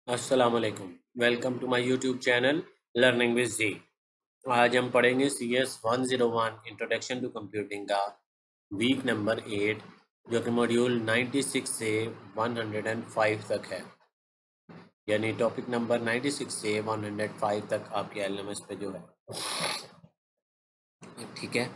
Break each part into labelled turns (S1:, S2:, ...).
S1: अस्सलामुअलैकुम। Welcome to my YouTube channel learning with G. आज हम पढ़ेंगे CS 101 इंट्रोडक्शन टू कंप्यूटिंग का वीक नंबर 8 जो कि मॉड्यूल 96 से 105 तक है। यानी टॉपिक नंबर 96 से 105 तक आपके LMS पे जो है, ठीक है।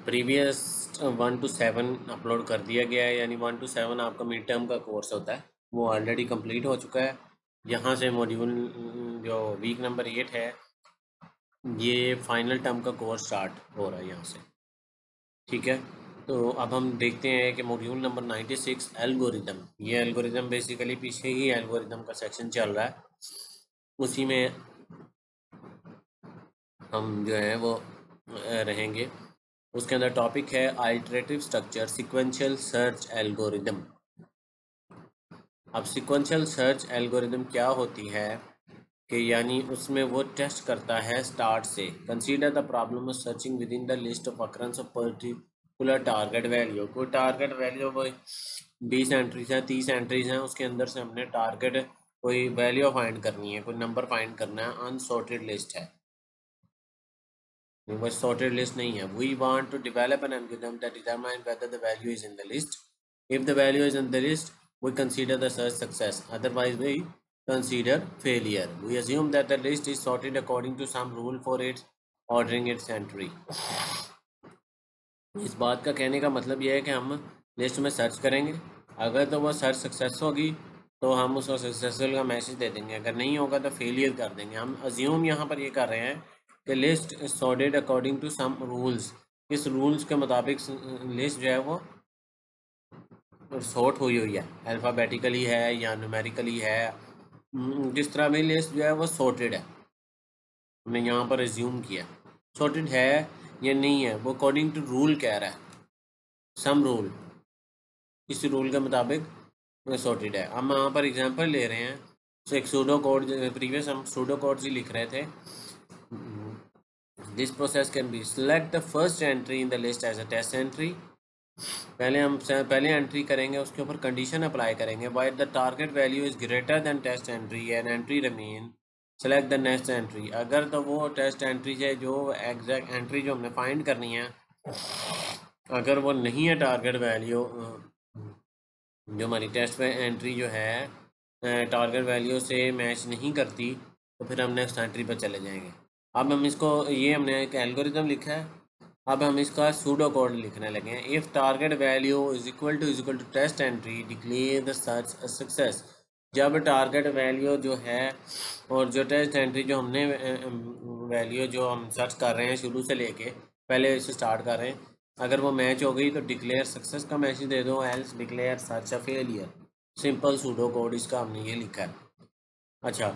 S1: प्रीवियस 1 to 7 अपलोड कर दिया गया है, यानी 1 to 7 आपका मिड टर्म का कोर्स होता है, वो ऑलरेडी कंप्लीट हो चुका है। यहाँ से मॉड्यूल जो वीक नंबर 8 है, ये फाइनल टर्म का कोर्स स्टार्ट हो रहा है यहाँ से, ठीक है। तो अब हम देखते हैं कि मॉड्यूल नंबर 96 एल्गोरिदम, ये एल्गोरिदम बेसिकली पीछे ही एल्गोरिदम का सेक्शन चल रहा है, उसी में हम जो है वो रहेंगे। उसके अंदर टॉपिक है iterative structure sequential search algorithm. अब सीक्वेंशियल सर्च एल्गोरिदम क्या होती है कि यानी उसमें वो टेस्ट करता है स्टार्ट से। Consider the problem of searching with in the list of occurrence of particular target value. कोई टारगेट वैल्यू वो 20 एंट्रीज हैं, 30 एंट्रीज हैं, उसके अंदर से हमने टारगेट कोई वैल्यू फाइंड करनी है, कोई नंबर फाइंड करना है। अनसॉर्टेड लिस्ट है, वो sorted list नहीं है। We want to develop an algorithm that determines whether the value is in the list. If the value is in the list, we consider the search success. Otherwise, we consider failure. We assume that the list is sorted according to some rule for its ordering its entry. इस बात का कहने का मतलब यह है कि हम लिस्ट में सर्च करेंगे, अगर तो वो सर्च सक्सेस होगी तो हम उसको सक्सेसफुल का मैसेज दे देंगे, अगर नहीं होगा तो फेलियर कर देंगे। हम अज्यूम यहाँ पर ये कर रहे हैं कि list sorted according to some rules, इस रूल्स के मुताबिक लिस्ट जो है वो सॉर्ट हुई हुई है, अल्फ़ाबेटिकली है या न्यूमेरिकली है, जिस तरह भी लिस्ट जो है वो सॉर्टेड है, हमने यहाँ पर एज्यूम किया। सॉर्टेड है या नहीं है वो अकॉर्डिंग टू रूल कह रहा है, सम रूल, इस रूल के मुताबिक सॉर्टेड है। हम यहाँ पर एग्जांपल ले रहे हैं, तो एक सूडो कोड, प्रीवियस हम सूडो कोड ही लिख रहे थे। This process can be select the first entry in the list as a test entry. पहले एंट्री करेंगे, उसके ऊपर कंडीशन अप्लाई करेंगे, while the target value is greater than test entry and entry remain, select the next entry. अगर तो वो test entry है, जो एग्जैक्ट एंट्री जो हमने फाइंड करनी है, अगर वो नहीं है टारगेट वैल्यू, जो हमारी टेस्ट एंट्री जो है टारगेट वैल्यू से मैच नहीं करती, तो फिर हम नेक्स्ट एंट्री पर चले जाएंगे। अब हम इसको, ये हमने एक एल्गोरिदम लिखा है, अब हम इसका सूडो कोड लिखने लगे हैं। If target value is equal to test entry declare the search a success. जब टारगेट वैल्यू जो है और जो टेस्ट एंट्री जो हमने वैल्यू जो हम सर्च कर रहे हैं शुरू से लेके पहले इसे स्टार्ट कर रहे हैं, अगर वो मैच हो गई तो डिक्लेयर सक्सेस का मैसेज दे दो, else declare search a failure. Simple pseudo code इसका हमने ये लिखा है। अच्छा,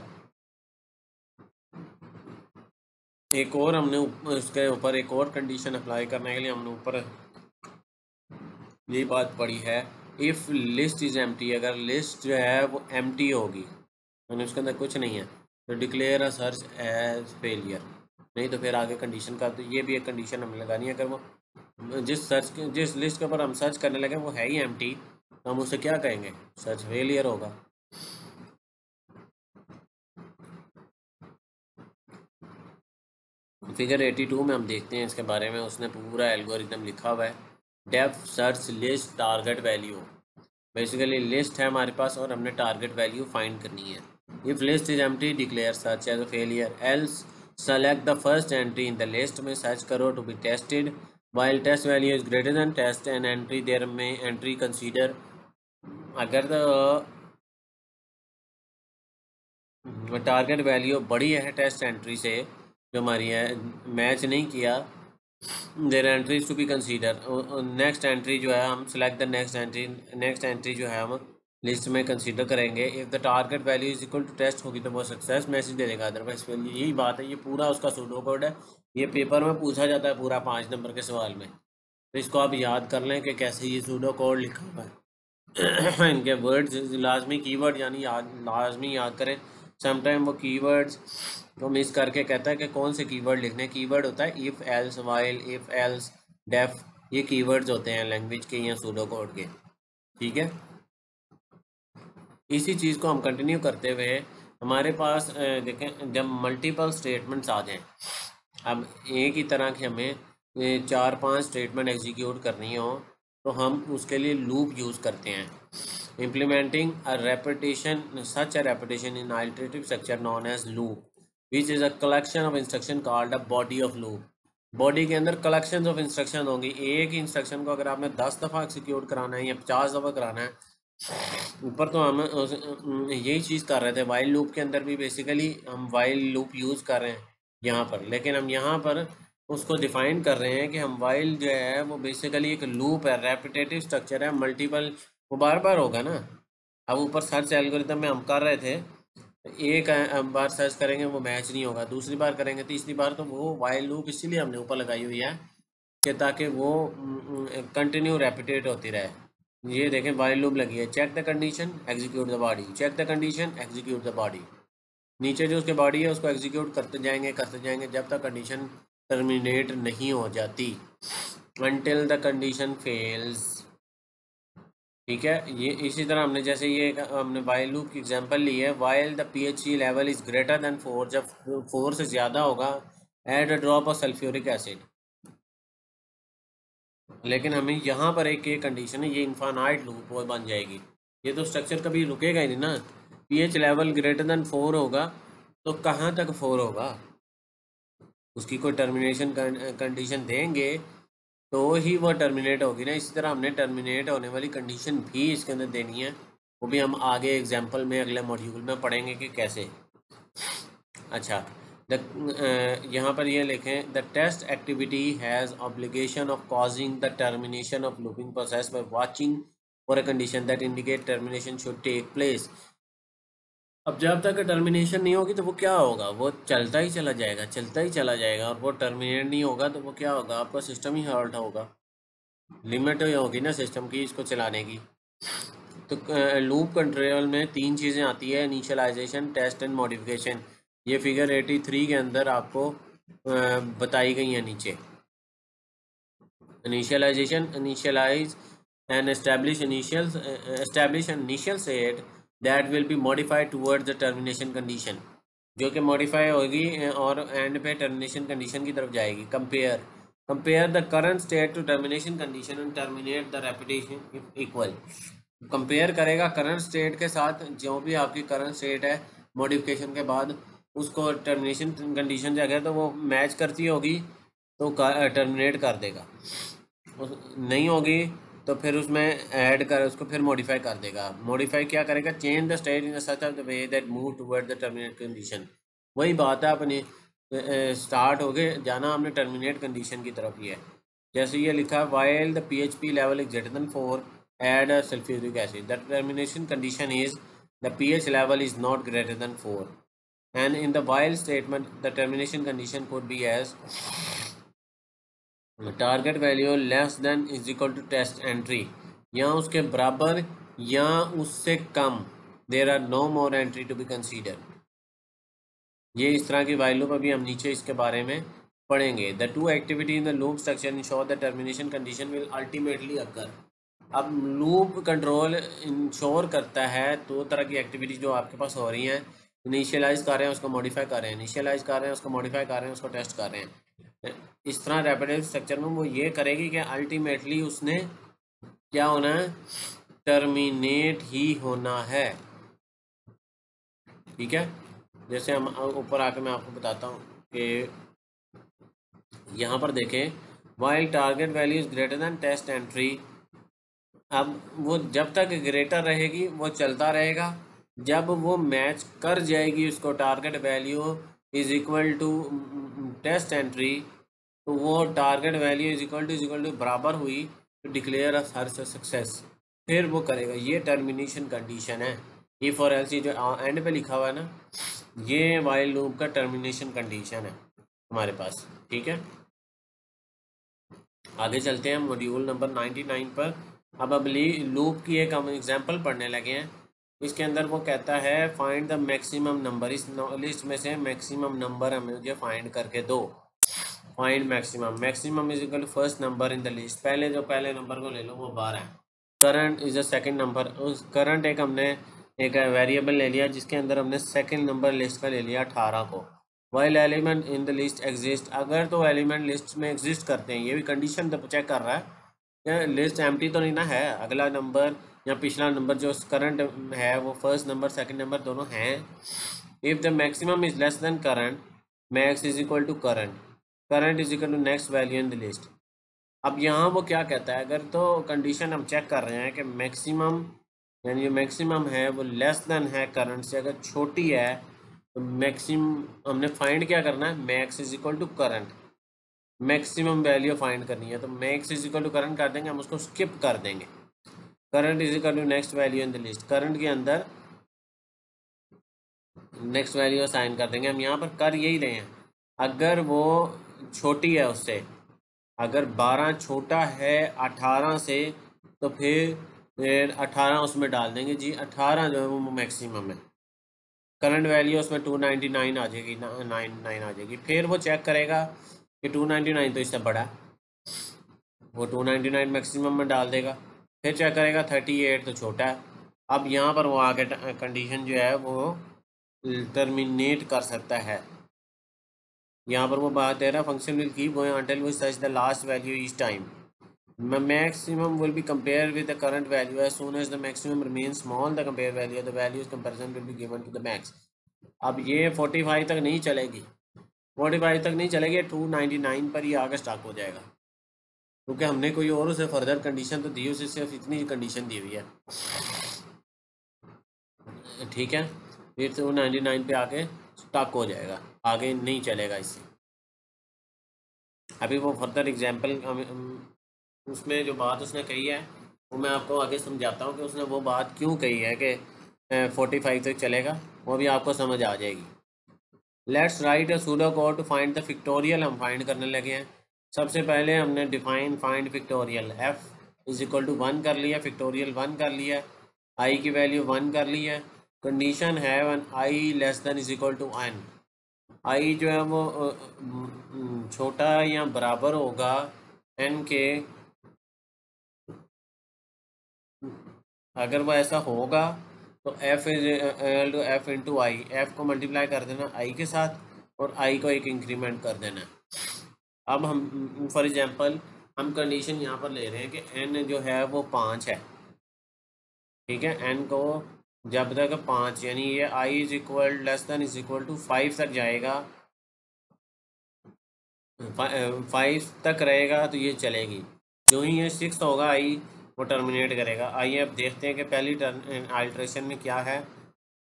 S1: एक और हमने उसके ऊपर एक और कंडीशन अप्लाई करने के लिए हमने ऊपर ये बात पढ़ी है, इफ़ लिस्ट इज़ एम्प्टी, अगर लिस्ट जो है वो एम्प्टी होगी यानी उसके अंदर कुछ नहीं है, तो declare a search as failure. नहीं तो फिर आगे कंडीशन का, तो ये भी एक कंडीशन हमें लगानी है। अगर वो जिस लिस्ट के ऊपर हम सर्च करने लगे वो है ही एम्प्टी, तो हम उसे क्या कहेंगे, सर्च फेलियर होगा। फिगर 82 में हम देखते हैं इसके बारे में, उसने पूरा एल्गोरिदम लिखा हुआ है। Depth search list target value, basically list है हमारे पास और हमने टारगेट वैल्यू फाइंड करनी है। If list is empty declare search as a failure, else select the first entry in the list में सर्च करो to be tested, while test value is greater than test and entry there में entry consider. अगर target value बड़ी है test entry से जो हमारी है, मैच नहीं किया, there entries to be consider, next entry जो है हम सेलेक्ट द नेक्स्ट एंट्री जो है हम लिस्ट में कंसीडर करेंगे। If the target value is equal to test होगी तो वो सक्सेस मैसेज दे देगा, अदरवाइज फेलियर। यही बात है, ये पूरा उसका सूडो कोड है, ये पेपर में पूछा जाता है पूरा 5 नंबर के सवाल में, तो इसको आप याद कर लें कि कैसे ये सूडो कोड लिखा हुआ है। इनके वर्ड्स लाजमी, कीवर्ड यानी लाजमी याद करें। समटाइम वो कीवर्ड्स को मिस करके कहता है कि कौन से कीवर्ड लिखने। कीवर्ड होता है if else while if else def, ये कीवर्ड्स होते हैं लैंग्वेज के या सूडो कोड के, ठीक है। इसी चीज़ को हम कंटिन्यू करते हुए हमारे पास देखें जब मल्टीपल स्टेटमेंट्स आ जाएं, अब एक ही तरह की हमें 4-5 स्टेटमेंट एग्जीक्यूट करनी हो तो हम उसके लिए लूप यूज़ करते हैं। Implementing a repetition such a repetition in iterative structure known as loop which is a collection of instruction called a body of loop. Body के अंदर कलेक्शन ऑफ इंस्ट्रक्शन होंगी। एक ही इंस्ट्रक्शन को अगर आपने 10 दफ़ा एक्सिक्यूट कराना है या 50 दफ़ा कराना है, ऊपर तो हम यही चीज़ कर रहे थे वाइल लूप के अंदर भी। बेसिकली हम वाइल लूप यूज़ कर रहे हैं यहाँ पर, लेकिन हम यहाँ पर उसको डिफाइन कर रहे हैं कि हम वाइल जो है वो बेसिकली एक लूप है, रेपिटेटिव स्ट्रक्चर है, मल्टीपल, वो बार बार होगा ना। अब ऊपर सर्च एल्गोरिथम में हम कर रहे थे, एक बार सर्च करेंगे वो मैच नहीं होगा, दूसरी बार करेंगे, तीसरी बार, तो वो वाइल लूप इसीलिए हमने ऊपर लगाई हुई है कि ताकि वो कंटिन्यू रेपिटेट होती रहे। ये देखें वाइल लूप लगी है, check the condition execute the body, check the condition execute the body. नीचे जो उसके बॉडी है उसको एग्जीक्यूट करते जाएंगे जब तक कंडीशन टर्मिनेट नहीं हो जाती, अनटिल द कंडीशन फेल्स। ठीक है, ये इसी तरह हमने जैसे ये हमने वाइल लूप की एग्जांपल ली है, while the pH level is greater then 4, जब 4 से ज़्यादा होगा add a drop of sulphuric acid. लेकिन हमें यहाँ पर एक कंडीशन है, ये इनफाइनाइट लूप वो बन जाएगी, ये तो स्ट्रक्चर कभी रुकेगा ही नहीं ना। pH लेवल ग्रेटर देन 4 होगा तो कहाँ तक 4 होगा, उसकी कोई टर्मिनेशन कंडीशन देंगे तो ही वो टर्मिनेट होगी ना। इसी तरह हमने टर्मिनेट होने वाली कंडीशन भी इसके अंदर देनी है, वो भी हम आगे एग्जांपल में अगले मॉड्यूल में पढ़ेंगे कि कैसे। अच्छा, द यहाँ पर ये लिखें, the test activity has obligation of causing the termination of looping process by watching for a condition that indicate termination should take place. अब जब तक टर्मिनेशन नहीं होगी तो वो क्या होगा, वो चलता ही चला जाएगा, चलता ही चला जाएगा, और वो टर्मिनेट नहीं होगा तो वो क्या होगा, आपका सिस्टम ही हॉल्ट होगा, लिमिट होगी ना सिस्टम की इसको चलाने की। तो लूप कंट्रोल में 3 चीज़ें आती है, इनिशियलाइजेशन, टेस्ट एंड मॉडिफिकेशन। ये फिगर 83 के अंदर आपको बताई गई है नीचे। Initialization, initialize and establish initial state that will be modified towards the termination condition, जो कि मॉडिफाई होगी और एंड पे टर्मिनेशन कंडीशन की तरफ जाएगी। Compare the current state to termination condition and terminate the repetition equal. Compare करेगा current state के साथ, जो भी आपकी करंट स्टेट है मॉडिफिकेशन के बाद, उसको टर्मिनेशन कंडीशन जो है तो वो मैच करती होगी तो टर्मिनेट कर देगा, नहीं होगी तो फिर उसमें ऐड कर उसको फिर मॉडिफाई कर देगा। मॉडिफाई क्या करेगा, change the state in such of the way that move toward the terminate condition. वही बात है, अपनी स्टार्ट हो गए जाना हमने टर्मिनेट कंडीशन की तरफ ही है। जैसे ये लिखा, while the PHP level is greater then 4 add a sulfuric acid, the termination condition is the pH level is not greater than 4, and in the while statement the termination condition could be as target value less than is equal to test entry, या उसके बराबर या उससे कम, there are no more entry to be considered। ये इस तरह की while loop अभी हम नीचे इसके बारे में पढ़ेंगे। The two activity in the loop structure ensure the termination condition will ultimately occur. अब लूप कंट्रोल इंश्योर करता है 2 तरह की एक्टिविटी जो आपके पास हो रही हैं, इनिशियलाइज कर रहे हैं उसको मॉडिफाई कर रहे हैं, इनिशियलाइज कर रहे हैं उसको मॉडिफाई कर रहे हैं, उसको टेस्ट कर रहे हैं। इस तरह रेपिटेटिव स्ट्रक्चर में वो ये करेगी कि अल्टीमेटली उसने क्या होना है, टर्मिनेट ही होना है। ठीक है, जैसे हम ऊपर आके मैं आपको बताता हूँ कि यहाँ पर देखें, while target value is greater than test entry. अब वो जब तक ग्रेटर रहेगी वो चलता रहेगा, जब वो मैच कर जाएगी उसको target value is equal to test entry, तो वो target value is equal to बराबर हुई तो डिक्लेयर अ हर सक्सेस, फिर वो करेगा। ये टर्मिनेशन कंडीशन है, इफ और एल्स, जो एंड पे लिखा हुआ है ना, ये वाइल लूप का टर्मिनेशन कंडीशन है हमारे पास। ठीक है, आगे चलते हैं मॉड्यूल नंबर 99 पर। अब लूप की एक हम एग्जांपल पढ़ने लगे हैं। इसके अंदर वो कहता है फाइंड द मैक्सिमम नंबर, इस लिस्ट में से मैक्सिमम नंबर हमें मुझे फाइंड करके दो। Find maximum, maximum is equal to first number in the list, पहले नंबर को ले लो वो 12 है। Current is the second number, उस करंट एक हमने एक वेरिएबल ले लिया जिसके अंदर हमने सेकंड नंबर लिस्ट का ले लिया 18 को। While element in the list exist, अगर तो एलिमेंट लिस्ट में एग्जिस्ट करते हैं, ये भी कंडीशन तो चेक कर रहा है क्या लिस्ट एम्प्टी तो नहीं ना है, अगला नंबर या पिछला नंबर जो करंट है वो फर्स्ट नंबर सेकंड नंबर दोनों हैं। If the maximum is less than current, max is equal to current, current is equal to next value in the list. अब यहाँ वो क्या कहता है, अगर तो कंडीशन हम चेक कर रहे हैं कि मैक्सिमम यानी जो मैक्सिमम है वो लेस देन है करंट से, अगर छोटी है तो मैक्सिमम हमने फाइंड क्या करना है, max is equal to current, maximum value find करनी है तो max is equal to current कर देंगे, हम उसको स्किप कर देंगे। Current is equal to next value in the list, current के अंदर नेक्स्ट वैल्यू असाइन कर देंगे। हम यहाँ पर कर यही रहे हैं, अगर वो छोटी है उससे, अगर 12 छोटा है 18 से तो फिर 18 उसमें डाल देंगे जी, 18 जो है वो मैक्सिमम है, करंट वैल्यू उसमें 299 आ जाएगी, 99 आ जाएगी। फिर वो चेक करेगा कि 299 तो इससे बड़ा है, वो 299 मैक्सिमम में डाल देगा। फिर चेक करेगा 38 तो छोटा है। अब यहाँ पर वो आगे कंडीशन जो है वो टर्मिनेट कर सकता है। यहाँ पर वो बात है रहा, function will keep going until we search the last value each time, maximum will be compared with the current value as soon as the maximum remains small the compare value of the values comparison will be given to the max। अब ये 45 तक नहीं चलेगी, 45 तक नहीं चलेगी, 299 पर ही आगे स्टॉक हो जाएगा, क्योंकि हमने कोई और उसे फर्दर कंडीशन तो दी, उसे सिर्फ इतनी कंडीशन दी हुई है। ठीक है, फिर 299 पे आके स्टॉक हो जाएगा, आगे नहीं चलेगा इससे। अभी वो फर्दर एग्जाम्पल उसमें जो बात उसने कही है वो मैं आपको आगे समझाता हूँ कि उसने वो बात क्यों कही है कि 45 तक चलेगा, वो भी आपको समझ आ जाएगी। Let's write a pseudo code to find the factorial, हम फाइंड करने लगे हैं। सबसे पहले हमने define find factorial, F is equal to 1 कर लिया, फिक्टोरियल 1 कर लिया, आई की वैल्यू 1 कर ली है। कंडीशन है one I less than is equal to N, I जो है वो छोटा या बराबर होगा एन के, अगर वो ऐसा होगा तो F is to F into I, F को मल्टीप्लाई कर देना आई के साथ और आई को एक इंक्रीमेंट कर देना। अब हम फॉर एग्जांपल हम कंडीशन यहाँ पर ले रहे हैं कि एन जो है वो 5 है, ठीक है, एन को जब तक 5 यानी ये I is equal less than is equal to 5 तक जाएगा, 5 तक रहेगा तो ये चलेगी। जो ही ये 6 होगा आई वो टर्मिनेट करेगा। आइए अब देखते हैं कि पहली आल्ट्रेशन में क्या है।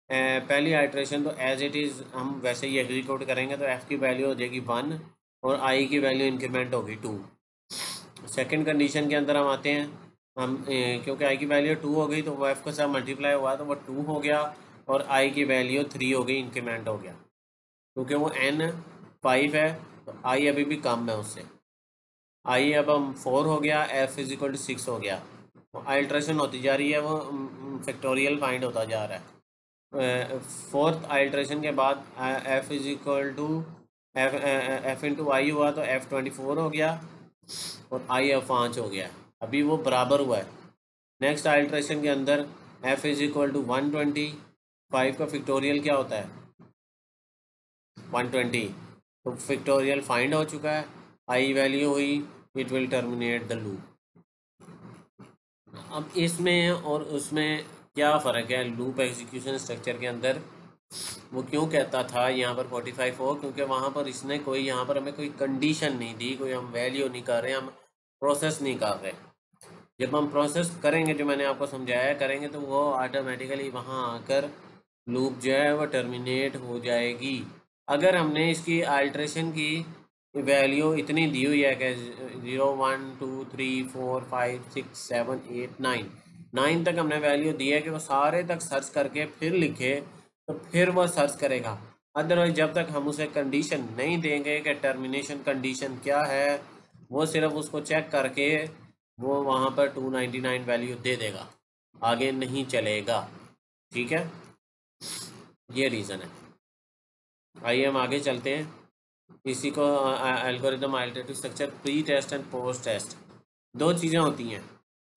S1: पहली आल्ट्रेशन तो एज इट इज़ हम वैसे ही एग्जीक्यूट करेंगे तो एफ़ की वैल्यू हो जाएगी 1 और आई की वैल्यू इंक्रीमेंट होगी 2। सेकंड कंडीशन के अंदर हम आते हैं, हम क्योंकि आई की वैल्यू 2 हो गई तो वो एफ़ के साथ मल्टीप्लाई हुआ तो वो 2 हो गया और आई की वैल्यू 3 हो गई, इंक्रीमेंट हो गया, क्योंकि वो एन 5 है तो आई अभी भी कम है उससे। आई अब हम 4 हो गया, एफ इज इक्वल टू 6 हो गया, तो अल्ट्रेशन होती जा रही है, वो फैक्टोरियल फाइंड होता जा रहा है। फोर्थ अल्ट्रेशन के बाद F is equal to F into I हुआ तो एफ 24 हो गया और आई एफ 5 हो गया, अभी वो बराबर हुआ है। नेक्स्ट अल्ट्रेशन के अंदर एफ इज इक्वल टू 125 का फिक्टोरियल क्या होता है 120, तो फिक्टोरियल फाइंड हो चुका है, आई वैल्यू हुई, it will terminate the loop. अब इसमें और उसमें क्या फ़र्क है लूप एग्जीक्यूशन स्ट्रक्चर के अंदर, वो क्यों कहता था यहाँ पर 45 हो, क्योंकि वहाँ पर इसने कोई यहाँ पर हमें कोई कंडीशन नहीं दी, कोई हम वैल्यू नहीं कर रहे, हम प्रोसेस नहीं कर रहे। जब हम प्रोसेस करेंगे जो मैंने आपको समझाया करेंगे तो वो ऑटोमेटिकली वहाँ आकर लूप जो है वो टर्मिनेट हो जाएगी। अगर हमने इसकी अल्ट्रेशन की वैल्यू इतनी दी हुई है कि 0 1 2 3 4 5 6 7 8 9 तक हमने वैल्यू दी है कि वो सारे तक सर्च करके फिर लिखे तो फिर वो सर्च करेगा। अदरवाइज जब तक हम उसे कंडीशन नहीं देंगे कि टर्मिनेशन कंडीशन क्या है, वो सिर्फ उसको चेक करके वो वहाँ पर 299 वैल्यू दे देगा, आगे नहीं चलेगा। ठीक है, ये रीज़न है। आइए हम आगे चलते हैं। इसी को algorithm alternative structure pre test and post test, दो चीज़ें होती हैं।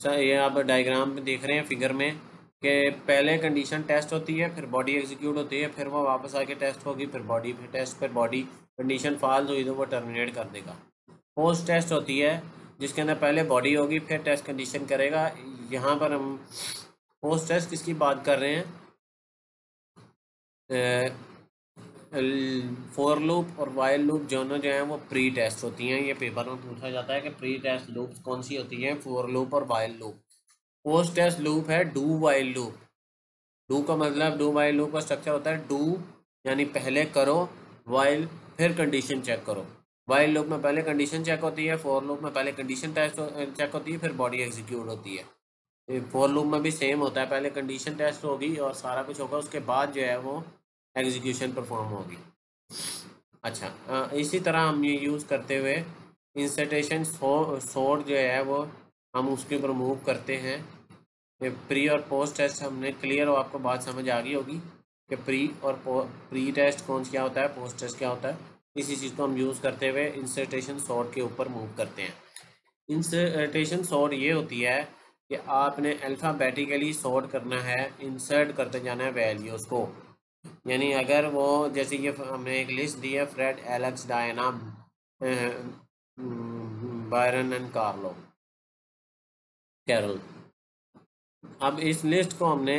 S1: सर ये आप डायग्राम में देख रहे हैं फिगर में कि पहले कंडीशन टेस्ट होती है, फिर बॉडी एग्जीक्यूट होती है, फिर वो वापस आके टेस्ट होगी, फिर बॉडी, फिर टेस्ट, फिर बॉडी। कंडीशन फॉल्स हुई तो वो टर्मिनेट कर देगा। पोस्ट टेस्ट होती है जिसके अंदर पहले बॉडी होगी, फिर टेस्ट कंडीशन करेगा। यहाँ पर हम पोस्ट टेस्ट किसकी बात कर रहे हैं? फॉर लूप और वाइल लूप दोनों जो हैं वो प्री टेस्ट होती हैं। ये पेपर में पूछा जाता है कि प्री टेस्ट लूप कौन सी होती हैं, फॉर लूप और while loop. Post test loop है डू वाइल लूप। डू का मतलब, डू वाइल लूप का स्ट्रक्चर होता है डू यानी पहले करो, वाइल फिर कंडीशन चेक करो। वाइल लूप में पहले कंडीशन चेक होती है, फॉर लूप में पहले कंडीशन टेस्ट चेक होती है, फिर बॉडी एग्जीक्यूट होती है। फॉर लूप में भी सेम होता है, पहले कंडीशन टेस्ट होगी और सारा कुछ होगा, उसके बाद जो है वो एग्जीक्यूशन परफॉर्म होगी। अच्छा, इसी तरह हम ये यूज़ करते हुए इंसर्टेशन सॉर्ट जो है वो हम उसके ऊपर मूव करते हैं। ये प्री और पोस्ट टेस्ट हमने क्लियर हो, आपको बात समझ आ गई होगी कि प्री और प्री टेस्ट कौन क्या होता है, पोस्ट टेस्ट क्या होता है। इसी चीज़ को हम यूज़ करते हुए इंसर्टेशन सॉर्ट के ऊपर मूव करते हैं। इंसर्टेशन सॉर्ट ये होती है कि आपने अल्फ़ाबेटिकली सॉर्ट करना है, इंसर्ट करते जाना है वैल्यूज़ को। यानी अगर वो, जैसे ये हमने एक लिस्ट दी है, Fred, Alex, Diana, Byron and Carol. अब इस लिस्ट को हमने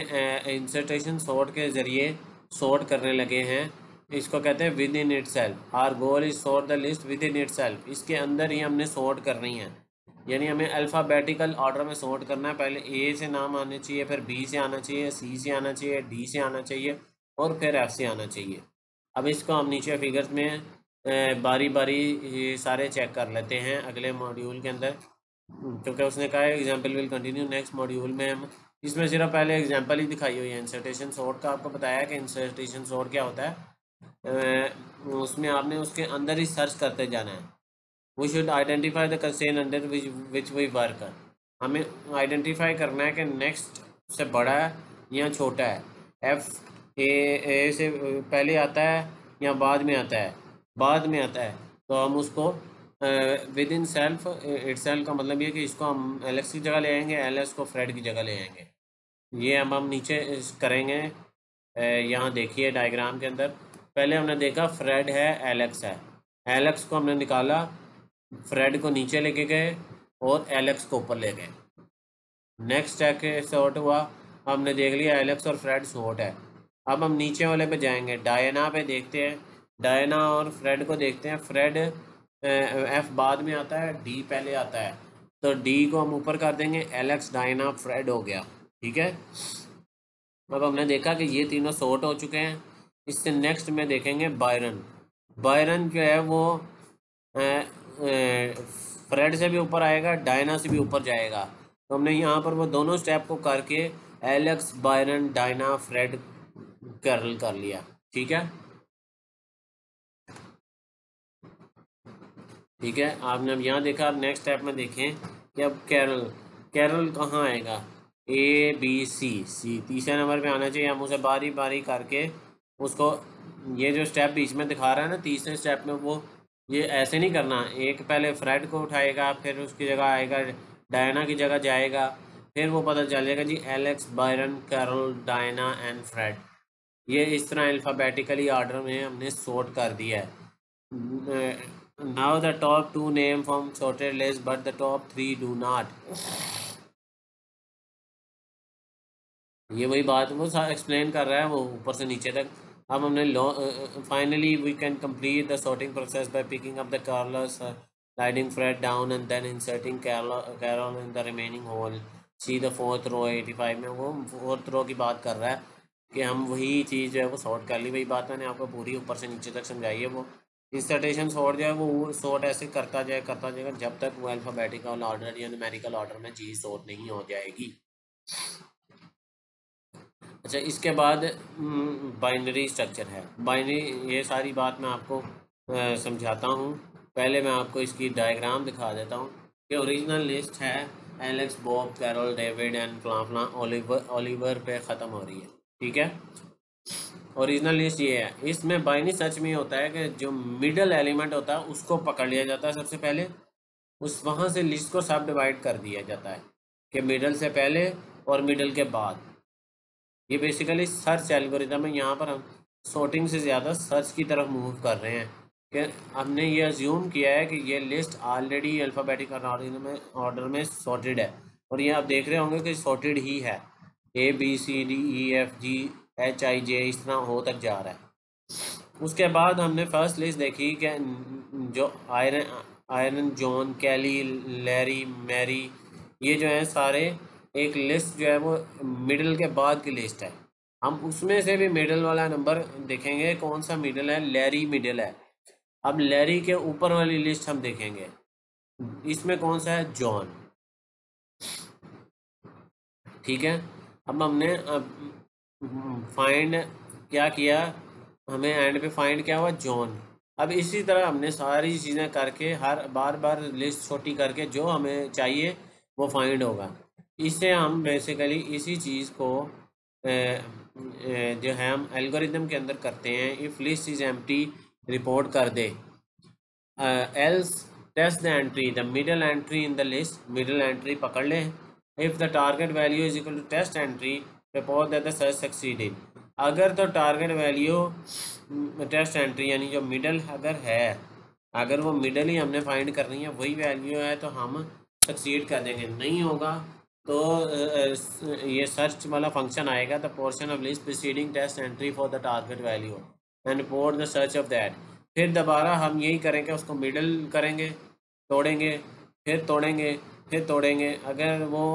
S1: इंसर्टेशन सॉर्ट के ज़रिए सॉर्ट करने लगे हैं। इसको कहते हैं within itself. Our goal is sort the list within itself. इसके अंदर ही हमने सॉर्ट करनी है, यानी हमें अल्फ़ाबेटिकल ऑर्डर में सॉर्ट करना है। पहले ए से नाम आने चाहिए, फिर बी से आना चाहिए, सी से आना चाहिए, डी से आना चाहिए और फिर एफ से आना चाहिए। अब इसको हम नीचे फिगर्स में बारी बारी सारे चेक कर लेते हैं अगले मॉड्यूल के अंदर, क्योंकि उसने कहा है example will continue next module में। हम इसमें सिर्फ पहले एग्जाम्पल ही दिखाई हुई है। इंसर्टेशन सॉर्ट का आपको बताया कि इंसर्टेशन सॉर्ट क्या होता है। उसमें आपने उसके अंदर ही सर्च करते जाना है। We should identify the constraint under which we work. हमें आइडेंटिफाई करना है कि नेक्स्ट से बड़ा है या छोटा है। एफ ए से पहले आता है या बाद में आता है? बाद में आता है, तो हम उसको with in self it self का मतलब ये कि इसको हम एलेक्स की जगह ले आएंगे, एलेक्स को फ्रेड की जगह ले आएंगे। ये हम नीचे करेंगे। यहाँ देखिए डायग्राम के अंदर, पहले हमने देखा फ्रेड है, एलेक्स है। एलेक्स को हमने निकाला, फ्रेड को नीचे लेके गए और एलेक्स को ऊपर ले गए। नेक्स्ट चेक सॉर्ट हुआ, हमने देख लिया एलेक्स और फ्रेड सॉर्ट है। अब हम नीचे वाले पे जाएंगे, डायना पे देखते हैं। डायना और फ्रेड को देखते हैं। फ्रेड एफ बाद में आता है, डी पहले आता है, तो डी को हम ऊपर कर देंगे, एलेक्स, डायना, फ्रेड हो गया। ठीक है। अब हमने देखा कि ये तीनों सॉर्ट हो चुके हैं। इससे नेक्स्ट में देखेंगे बायरन। बायरन जो है वो फ्रेड से भी ऊपर आएगा, डायना से भी ऊपर जाएगा। तो हमने यहाँ पर वो दोनों स्टेप को करके Alex, Byron, Diana, Fred, Carol कर लिया। ठीक है। ठीक है, आपने अब यहाँ देखा। अब नेक्स्ट स्टेप में देखें कि अब कैरल, कैरल कहाँ आएगा? ए बी सी, सी तीसरे नंबर पे आना चाहिए। हम उसे बारी बारी करके उसको, ये जो स्टेप बीच में दिखा रहा है ना तीसरे स्टेप में, वो ये ऐसे नहीं करना। एक पहले फ्रेड को उठाएगा, फिर उसकी जगह आएगा, डायना की जगह जाएगा, फिर वो पता चलेगा जी Alex, Byron, Carol, Diana and Fred. ये इस तरह अल्फ़ाबेटिकली ऑर्डर में हमने सॉर्ट कर दिया है। Now the top two name from sorted list, but the top three do not. ये वही बात वो एक्सप्लेन कर रहा है वो ऊपर से नीचे तक। अब हमने finally we can complete the sorting process by picking up the Carlos, sliding Fred down and then inserting Carol in the remaining hole. See the fourth row 85 में वो फोर्थ रो की बात कर रहा है कि हम वही चीज़ जो है वो सॉर्ट कर ली। वही बात मैंने आपको पूरी ऊपर से नीचे तक समझाई है। वो इंसर्टेशन सॉर्ट जो है वो सॉर्ट ऐसे करता जाएगा जब तक वो अल्फ़ाबेटिकल ऑर्डर या न्यूमेरिकल ऑर्डर में चीज़ सॉर्ट नहीं हो जाएगी। अच्छा, इसके बाद बाइनरी स्ट्रक्चर है। बाइनरी, ये सारी बात मैं आपको समझाता हूँ। पहले मैं आपको इसकी डायग्राम दिखा देता हूँ कि ओरिजिनल लिस्ट है Alex, Bob, Carol, David and फलां ओलिवर पे ख़त्म हो रही है। ठीक है, ओरिजिनल लिस्ट ये है। इसमें बाइनरी सर्च में होता है कि जो मिडल एलिमेंट होता है उसको पकड़ लिया जाता है सबसे पहले, उस वहाँ से लिस्ट को सब डिवाइड कर दिया जाता है कि मिडल से पहले और मिडल के बाद। ये बेसिकली सर्च एल्गोरिदम है। यहाँ पर हम सॉर्टिंग से ज़्यादा सर्च की तरफ मूव कर रहे हैं कि हमने ये अज्यूम किया है कि ये लिस्ट ऑलरेडी अल्फ़ाबेटिकल ऑर्डर में सॉर्टेड है, और ये आप देख रहे होंगे कि सॉर्टेड ही है, ABCDEFGHIJ इस तरह हो तक जा रहा है। उसके बाद हमने फर्स्ट लिस्ट देखी कि जो आयरन जॉन कैली लैरी मैरी, ये जो है सारे एक लिस्ट जो है वो मिडल के बाद की लिस्ट है। हम उसमें से भी मिडल वाला नंबर देखेंगे, कौन सा मिडल है, लैरी मिडल है। अब लैरी के ऊपर वाली लिस्ट हम देखेंगे, इसमें कौन सा है, जॉन। ठीक है। अब हमने फाइंड क्या किया, हमें एंड पे फाइंड क्या हुआ, जॉन। अब इसी तरह हमने सारी चीज़ें करके हर बार बार लिस्ट छोटी करके जो हमें चाहिए वो फाइंड होगा। इससे हम बेसिकली इसी चीज़ को जो है हम एल्गोरिदम के अंदर करते हैं, if list is empty report कर दे, else test the entry, the middle entry in the list, middle entry पकड़ ले। if the target value is equal to test entry, report that the search succeeded। अगर तो target value test entry यानी जो middle अगर है, अगर वो मिडल ही हमने फाइंड करनी है, वही वैल्यू है, तो हम सक्सीड कर देंगे। नहीं होगा तो ये सर्च वाला फंक्शन आएगा, the portion of list preceding test entry for the target value and report the search of that. फिर दोबारा हम यही करेंगे, उसको मिडल करेंगे, तोड़ेंगे, फिर तोड़ेंगे, फिर तोड़ेंगे। अगर वो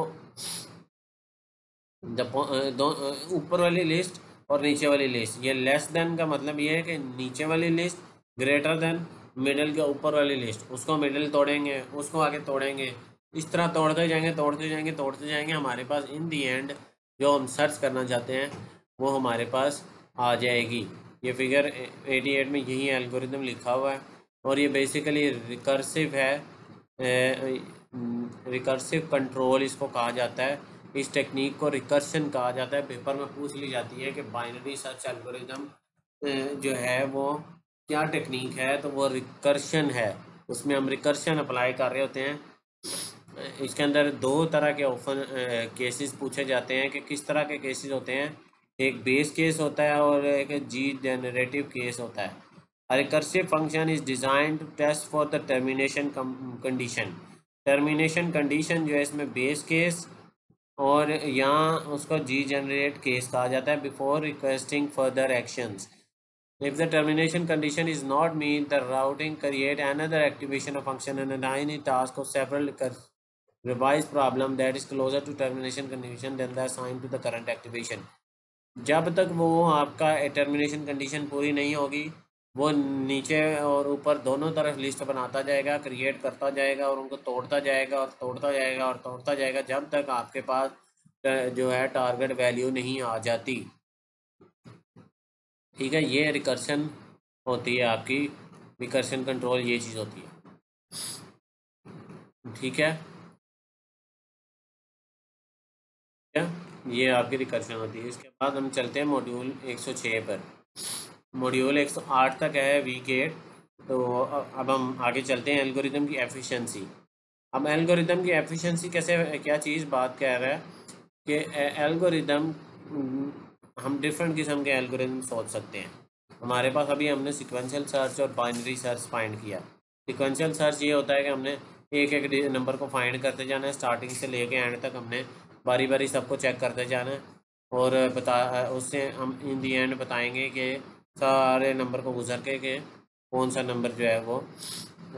S1: ऊपर वाली लिस्ट और नीचे वाली लिस्ट, ये लेस देन का मतलब ये है कि नीचे वाली लिस्ट ग्रेटर देन मिडल के ऊपर वाली लिस्ट, उसको मिडल तोड़ेंगे, उसको आगे तोड़ेंगे, इस तरह तोड़ते जाएंगे तोड़ते जाएंगे तोड़ते जाएंगे। हमारे पास इन दी एंड जो हम सर्च करना चाहते हैं वो हमारे पास आ जाएगी। ये फिगर 88 में यही एल्गोरिदम लिखा हुआ है, और ये बेसिकली रिकर्सिव है, रिकर्सिव कंट्रोल इसको कहा जाता है। इस टेक्निक को रिकर्शन कहा जाता है। पेपर में पूछ ली जाती है कि बाइनरी सर्च एल्गोरिदम जो है वो क्या टेक्निक है, तो वो रिकर्शन है। उसमें हम रिकर्शन अप्लाई कर रहे होते हैं। इसके अंदर दो तरह के ऑफन केसेस पूछे जाते हैं कि किस तरह के केसेस होते हैं, एक बेस केस होता है और एक जी जनरेटिव केस होता है। A recursive function is designed to test for the termination condition। Termination condition जो है इसमें बेस केस और यहाँ उसको जी जनरेट केस कहा जाता है, before requesting further actions. If the termination condition is not met, the routing create another activation of function and assign a task of several revised problem that is closer to termination condition than the assigned to the current activation। जब तक वो आपका termination condition पूरी नहीं होगी, वो नीचे और ऊपर दोनों तरफ लिस्ट बनाता जाएगा, क्रिएट करता जाएगा और उनको तोड़ता जाएगा और तोड़ता जाएगा और तोड़ता जाएगा, जब तक आपके पास जो है टारगेट वैल्यू नहीं आ जाती। ठीक है, ये रिकर्शन होती है आपकी, रिकर्शन कंट्रोल ये चीज़ होती है। ठीक है, ये आपकी रिकर्शन होती है। इसके बाद हम चलते हैं मॉड्यूल 106 पर। मॉड्यूल 108 तक है वीक 8। तो अब हम आगे चलते हैं एल्गोरिदम की एफिशिएंसी। अब एल्गोरिदम की एफिशिएंसी कैसे, क्या चीज़ बात कह रहा है कि एल्गोरिदम, हम डिफरेंट किस्म के एल्गोरिदम सोच सकते हैं। हमारे पास अभी हमने सिक्वेंशियल सर्च और बाइनरी सर्च फाइंड किया। सिक्वेंशियल सर्च ये होता है कि हमने एक एक नंबर को फाइंड करते जाना है, स्टार्टिंग से लेके एंड तक हमने बारी बारी सबको चेक करते जाना है, और उससे हम इन दी एंड बताएंगे कि सारे नंबर को गुजर के कौन सा नंबर जो है वो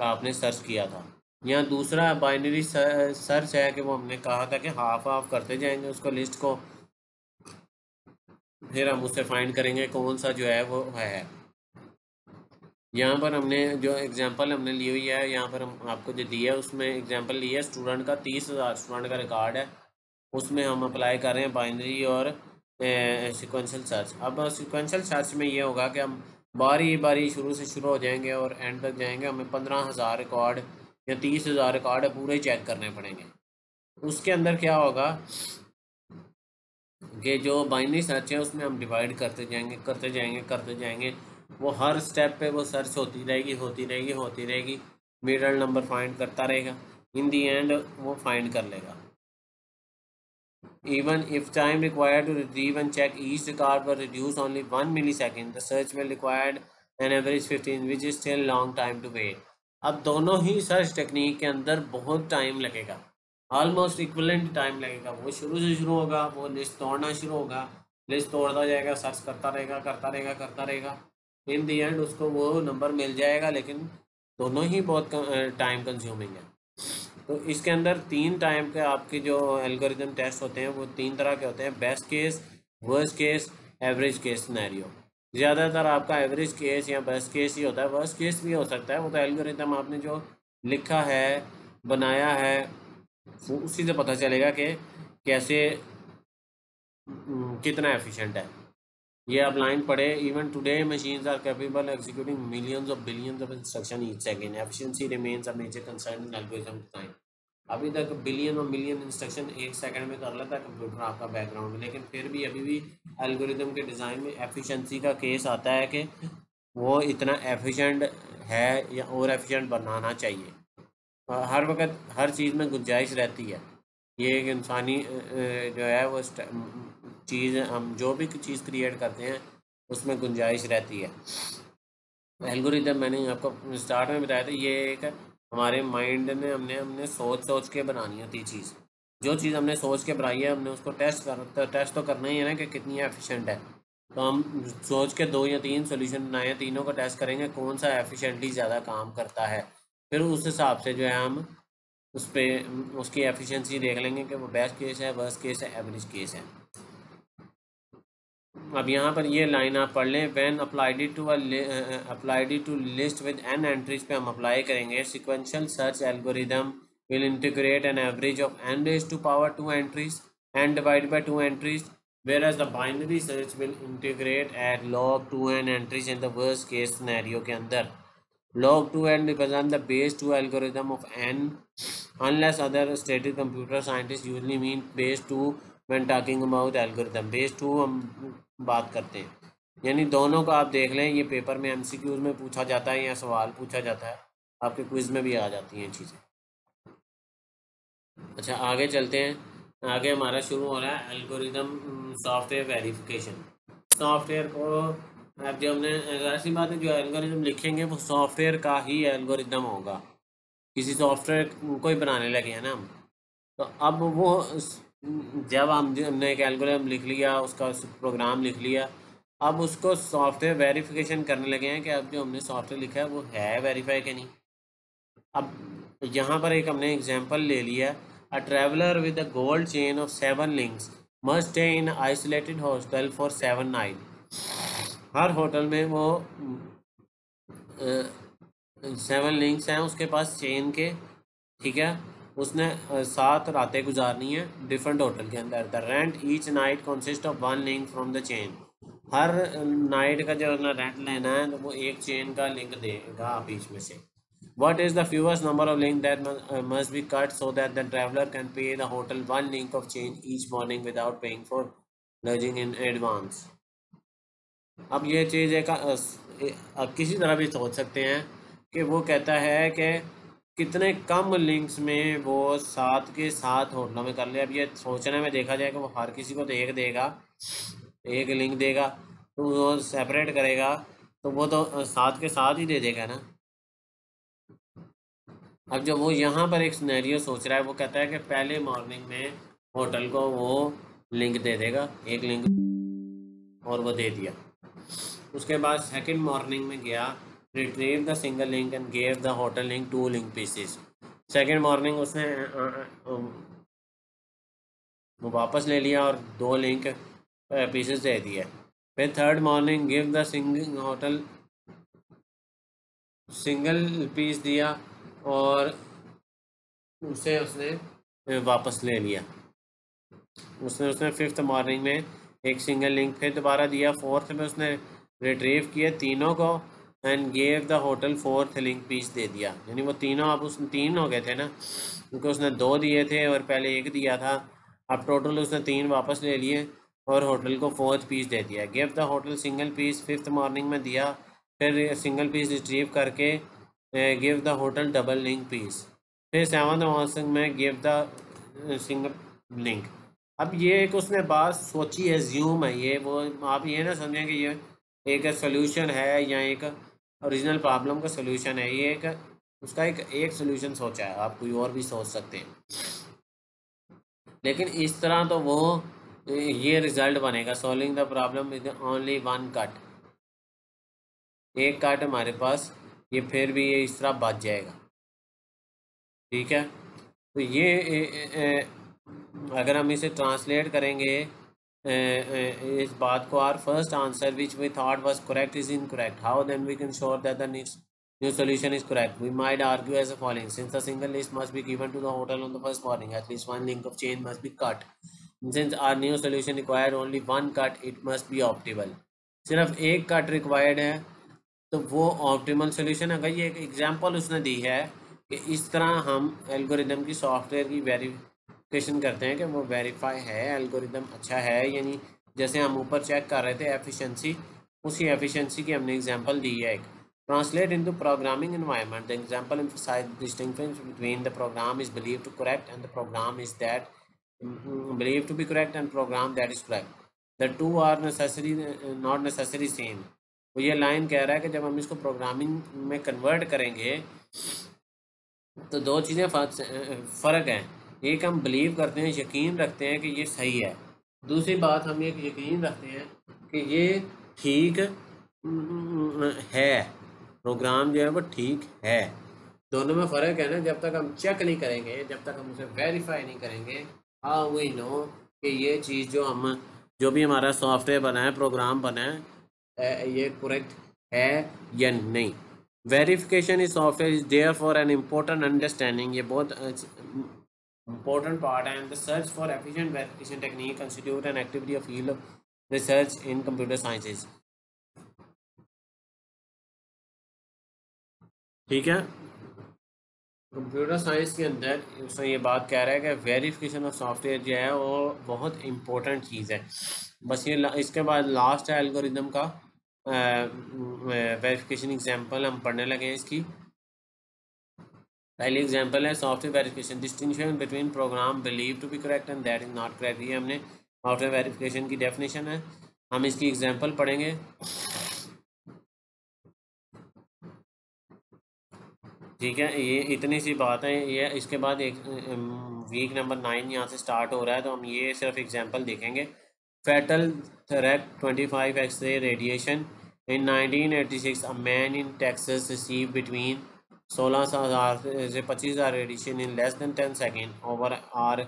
S1: आपने सर्च किया था। यहाँ दूसरा बाइनरी सर्च है कि वो हमने कहा था कि हाफ हाफ करते जाएंगे उसको, लिस्ट को, फिर हम उससे फाइंड करेंगे कौन सा जो है वो है। यहाँ पर हमने जो एग्जांपल हमने ली हुई है, यहाँ पर हम आपको जो दिया है उसमें एग्जांपल लिया है स्टूडेंट का, 30,000 स्टूडेंट का रिकॉर्ड है, उसमें हम अप्लाई कर रहे हैं बाइनरी और सिक्वेंशियल सर्च। अब सिक्वेंशियल सर्च में ये होगा कि हम बारी बारी शुरू से शुरू हो जाएंगे और एंड तक जाएंगे। हमें 15,000 रिकॉर्ड या 30,000 रिकॉर्ड पूरे चेक करने पड़ेंगे। उसके अंदर क्या होगा कि जो बाइनरी सर्च है उसमें हम डिवाइड करते जाएंगे करते जाएंगे करते जाएंगे, वो हर स्टेप पे वो सर्च होती रहेगी होती रहेगी होती रहेगी, मिडल नंबर फाइंड करता रहेगा, इन दी एंड वो फाइंड कर लेगा। Even if time required to retrieve and check each record were reduced only 1 millisecond, the search will required an average 15, which is still long time to wait. अब दोनों ही search technique के अंदर बहुत time लगेगा, almost equivalent time लगेगा। वो शुरू से शुरू होगा, वो लिस्ट तोड़ना शुरू होगा, लिस्ट तोड़ता जाएगा, सर्च करता रहेगा करता रहेगा करता रहेगा, इन दी एंड उसको वो नंबर मिल जाएगा, लेकिन दोनों ही बहुत टाइम कंज्यूमिंग है। तो इसके अंदर 3 टाइम के आपके जो एल्गोरिदम टेस्ट होते हैं वो 3 तरह के होते हैं: best case, worst case, average case scenario. ज़्यादातर आपका एवरेज केस या बेस्ट केस ही होता है, वर्स्ट केस भी हो सकता है, वो तो एल्गोरिदम आपने जो लिखा है, बनाया है, उसी से पता चलेगा कि कैसे कितना एफिशिएंट है। ये आप लाइन पढ़े, even today machines are capable executing millions of billions of instruction each second, efficiency remains a major concern in algorithm design. अभी तक बिलियन और मिलियन इंस्ट्रक्शन एक सेकंड में कर लेता है कंप्यूटर आपका बैकग्राउंड में, लेकिन फिर भी अभी भी एल्गोरिथम के डिज़ाइन में एफिशिएंसी का केस आता है कि वो इतना एफिशिएंट है या और एफिशिएंट बनाना चाहिए। हर वक्त हर चीज़ में गुंजाइश रहती है। ये एक इंसानी जो है वो चीज़, हम जो भी चीज़ क्रिएट करते हैं उसमें गुंजाइश रहती है। एल्गोरिदम मैंने आपको स्टार्ट में बताया था, ये एक हमारे माइंड ने हमने सोच सोच के बनानी होती चीज़। जो चीज़ हमने सोच के बनाई है, हमने उसको टेस्ट तो करना ही है ना कि कितनी एफिशिएंट है। तो हम सोच के 2 या 3 सॉल्यूशन बनाए हैं, तीनों को टेस्ट करेंगे कौन सा एफिशिएंटली ज़्यादा काम करता है। फिर उस हिसाब से जो है हम उस पर उसकी एफिशिएंसी देख लेंगे कि वो बेस्ट केस है, वर्स्ट केस है, एवरेज केस है। अब यहाँ पर ये लाइन आप पढ़ लें, when applied to list with n entries पे हम अप्लाई करेंगे। Sequential search algorithm will integrate an average of n raise to power 2 entries n divide by 2 entries, whereas the binary search will integrate at log 2n entries in the worst case scenario के अंदर। log 2n represent the base 2 algorithm of n, unless other stated computer scientists usually mean base 2 when talking about algorithm। base 2 हम बात करते हैं, यानी दोनों का आप देख लें, ये पेपर में एमसीक्यूज में पूछा जाता है या सवाल पूछा जाता है, आपके क्विज में भी आ जाती हैं चीज़ें। अच्छा आगे चलते हैं। आगे हमारा शुरू हो रहा है एल्गोरिदम सॉफ्टवेयर वेरिफिकेशन। सॉफ्टवेयर को अब जो हमने, ऐसी बात है, जो एल्गोरिदम लिखेंगे वो सॉफ्टवेयर का ही एल्गोरिदम होगा। किसी सॉफ्टवेयर को ही बनाने लगे हैं ना हम, तो अब वो जब हमने एक एल्गोरिदम लिख लिया, उसका प्रोग्राम लिख लिया, अब उसको सॉफ्टवेयर वेरिफिकेशन करने लगे हैं कि अब जो हमने सॉफ्टवेयर लिखा है वो है वेरीफाई कि नहीं। अब यहाँ पर एक हमने एग्जांपल ले लिया, a traveller with a gold chain of 7 links must stay in isolated hostel for 7 night. Her hotel में वो 7 लिंक्स हैं उसके पास चेन के, ठीक है। उसने 7 रातें गुजारनी है डिफरेंट होटल के अंदर। The rent each night consist of 1 link from the chain. Her night का जो रेंट लेना है तो वो एक चेन का लिंक देगा बीच में से। What is the fewest number of links that must be cut so that the traveler can pay the hotel 1 link of change each morning without paying for lodging in advance? अब ये चीज़ एक अब किसी तरह भी सोच सकते हैं कि वो कहता है कि कितने कम लिंक्स में वो 7 के 7 होटलों में कर ले। अब ये सोचने में देखा जाए कि वो हर किसी को तो एक देगा, एक लिंक देगा, तो वो सेपरेट करेगा तो वो तो 7 के 7 ही दे देगा ना। अब जो वो यहाँ पर एक सिनेरियो सोच रहा है, वो कहता है कि पहले मॉर्निंग में होटल को वो लिंक दे देगा, एक लिंक, और वो दे दिया। उसके बाद सेकंड मॉर्निंग में गया, retrieve the single link and gave the hotel link 2 link pieces. Second morning उसने वो वापस ले लिया और 2 लिंक पीसेस दे दिए। फिर third morning give the single hotel single piece दिया और उसे उसने वापस ले लिया। उसने फिफ्थ मॉर्निंग में एक सिंगल लिंक फिर दोबारा दिया। फोर्थ में उसने रिट्रीव किए तीनों को and gave the hotel 4th link piece दे दिया। यानी वो तीनों, अब उसने 3 हो गए थे ना, क्योंकि उसने 2 दिए थे और पहले 1 दिया था। अब टोटल उसने 3 वापस ले लिए और होटल को 4th पीस दे दिया। Give the hotel single piece fifth morning में दिया, फिर सिंगल पीस रिट्रीव करके give the hotel double link piece. फिर 7th मॉर्निंग में गिव द सिंगल लिंक। अब ये एक उसने बात सोची, एज्यूम है ये, वो आप ये ना समझें कि ये एक सोल्यूशन है या एक ओरिजिनल प्रॉब्लम का सोल्यूशन है। ये एक उसका एक सोल्यूशन सोचा है, आप कोई और भी सोच सकते हैं, लेकिन इस तरह तो वो ये रिजल्ट बनेगा, solving the problem with only one cut, एक कट हमारे पास, ये फिर भी ये इस तरह बच जाएगा। ठीक है, तो ये अगर हम इसे ट्रांसलेट करेंगे इस बात को, our first answer which we thought was correct is incorrect, how then we can sure that the new solution is correct? We might argue as the following: since a single list must be given to the hotel on the first morning, at least one link of chain must be cut. Since our new solution required only one cut, it must be optimal. सिर्फ एक cut required है तो वो optimal solution है। अगर ये एक example उसने दी है कि इस तरह हम एल्गोरिदम की सॉफ्टवेयर की वेरिफिकेशन करते हैं कि वो वेरीफाई है, एल्गोरिदम अच्छा है यानी, जैसे हम ऊपर चेक कर रहे थे एफिशिएंसी, उसी एफिशिएंसी की हमने एग्जांपल दी है एक। Translate into programming environment. The example emphasizes the distinction between the program is believed to correct and the program is that believed to be correct and program that is correct. The two are necessary not necessary same. तो ये line कह रहा है कि जब हम इसको programming में कन्वर्ट करेंगे तो दो चीज़ें फ़र्क हैं। एक हम बिलीव करते हैं, यकीन रखते हैं कि ये सही है, दूसरी बात हम ये यकीन रखते हैं कि ये ठीक है, प्रोग्राम जो है वो ठीक है। दोनों में फ़र्क है ना, जब तक हम चेक नहीं करेंगे, जब तक हम उसे वेरीफाई नहीं करेंगे, हाउ वी नो कि ये चीज़ जो भी हमारा सॉफ्टवेयर बना है, प्रोग्राम बना है, ये करेक्ट है या नहीं। Verification is software is there for an important understanding, ये बहुत important part, and the search for efficient verification technique constitute an activity of field of research in computer sciences. ठीक है, कंप्यूटर साइंस के अंदर उसने ये बात कह रहा है कि वेरिफिकेशन ऑफ सॉफ्टवेयर जो है वो बहुत इम्पोर्टेंट चीज़ है। बस ये इसके बाद लास्ट है एल्गोरिदम का वेरिफिकेशन एग्जांपल हम पढ़ने लगे हैं इसकी। पहली एग्जांपल है software verification, distinction between program believe to be correct and that is not correct. ये हमने सॉफ्टवेयर वेरिफिकेशन की डेफिनेशन है, हम इसकी एग्जांपल पढ़ेंगे। ठीक है, ये इतनी सी बात है। ये इसके बाद एक वीक नंबर 9 यहाँ से स्टार्ट हो रहा है, तो हम ये सिर्फ एग्जांपल देखेंगे। Fatal threat 25 x-ray radiation in 1986, a man in Texas receive between 16,000 से 25,000 radiation in less than 10 second over our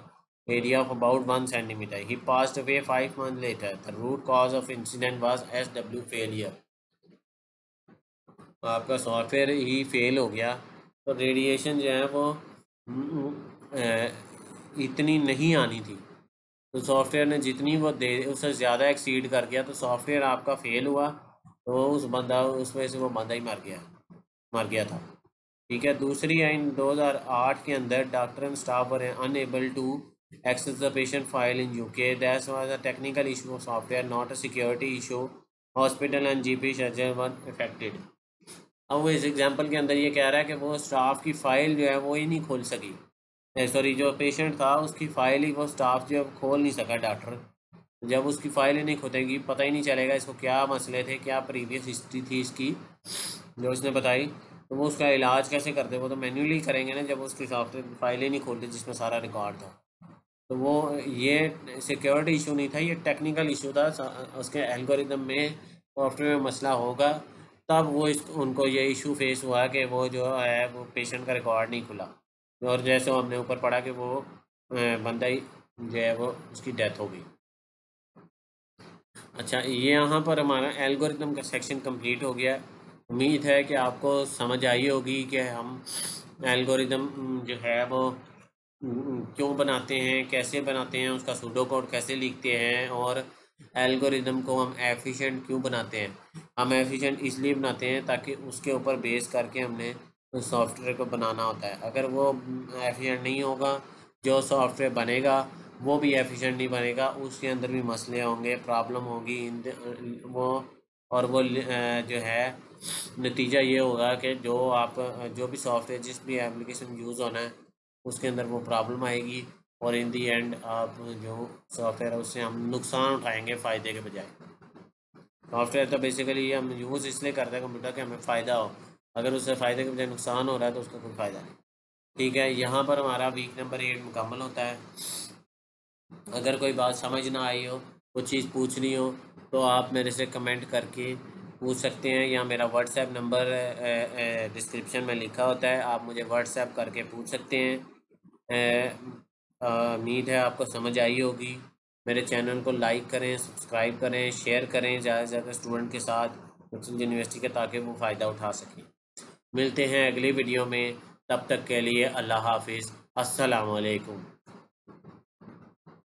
S1: area of about 1 centimeter. He passed away 5 months later. The root cause of incident was SW failure. आपका software ही fail हो गया, तो radiation जो है वो इतनी नहीं आनी थी, तो सॉफ्टवेयर ने जितनी वो दे उससे ज़्यादा एक्सीड कर गया, तो सॉफ्टवेयर आपका फेल हुआ, तो उस वजह से वो बंदा ही मर गया था। ठीक है, दूसरी है इन 2008 के अंदर doctor and staff were unable to access the patient file in UK. That was a technical issue of software, not a security issue. Hospital and GP surgeon were affected. अब वो इस एग्जांपल के अंदर ये कह रहा है कि वो स्टाफ की फ़ाइल जो है वो ही नहीं खोल सकी, सॉरी जो पेशेंट था उसकी फ़ाइल ही वो स्टाफ जो है खोल नहीं सका डॉक्टर। जब उसकी फ़ाइल ही नहीं खोलेगी, पता ही नहीं चलेगा इसको क्या मसले थे, क्या प्रीवियस हिस्ट्री थी इसकी जो उसने बताई, तो वो उसका इलाज कैसे करते, वो तो मैन्युअली करेंगे ना, जब उसकी सॉफ्टवेयर की फ़ाइल ही नहीं खोलते जिसमें सारा रिकॉर्ड था। तो वो ये सिक्योरिटी इशू नहीं था, ये टेक्निकल इशू था, उसके एल्गोरिदम में सॉफ्टवेयर में मसला होगा तब वो उनको ये इशू फेस हुआ कि वो जो है वो पेशेंट का रिकॉर्ड नहीं खुला, और जैसे हमने ऊपर पढ़ा कि वो बंदा ही जो है वो उसकी डेथ हो गई। अच्छा, ये यहाँ पर हमारा एल्गोरिदम का सेक्शन कंप्लीट हो गया। उम्मीद है कि आपको समझ आई होगी कि हम एल्गोरिदम जो है वो क्यों बनाते हैं, कैसे बनाते हैं, उसका सूडो कोड कैसे लिखते हैं, और एल्गोरिदम को हम एफिशिएंट क्यों बनाते हैं। हम एफिशिएंट इसलिए बनाते हैं ताकि उसके ऊपर बेस करके हमने उस सॉफ्टवेयर को बनाना होता है। अगर वो एफिशिएंट नहीं होगा, जो सॉफ्टवेयर बनेगा वो भी एफिशिएंट नहीं बनेगा, उसके अंदर भी मसले होंगे, प्रॉब्लम होगी वो, और वो जो है नतीजा ये होगा कि जो भी सॉफ्टवेयर जिस भी एप्लीकेशन यूज़ होना है उसके अंदर वो प्रॉब्लम आएगी, और इन दी एंड आप जो सॉफ्टवेयर है उससे हम नुकसान उठाएंगे फ़ायदे के बजाय। सॉफ्टवेयर तो बेसिकली ये हम यूज़ इसलिए करते हैं कंप्यूटर के हमें फ़ायदा हो, अगर उससे फ़ायदे के बजाय नुकसान हो रहा है तो उसका कोई फ़ायदा नहीं। ठीक है, यहाँ पर हमारा वीक नंबर 8 मुकम्मल होता है। अगर कोई बात समझ ना आई हो, कुछ चीज़ पूछनी हो, तो आप मेरे से कमेंट करके पूछ सकते हैं, या मेरा व्हाट्सएप नंबर डिस्क्रिप्शन में लिखा होता है, आप मुझे व्हाट्सएप करके पूछ सकते हैं। उम्मीद है आपको समझ आई होगी। मेरे चैनल को लाइक करें, सब्सक्राइब करें, शेयर करें ज़्यादा से ज़्यादा स्टूडेंट के साथ यूनिवर्सिटी के, ताकि वो फ़ायदा उठा सकें। मिलते हैं अगली वीडियो में, तब तक के लिए अल्लाह हाफिज़, अस्सलाम वालेकुम।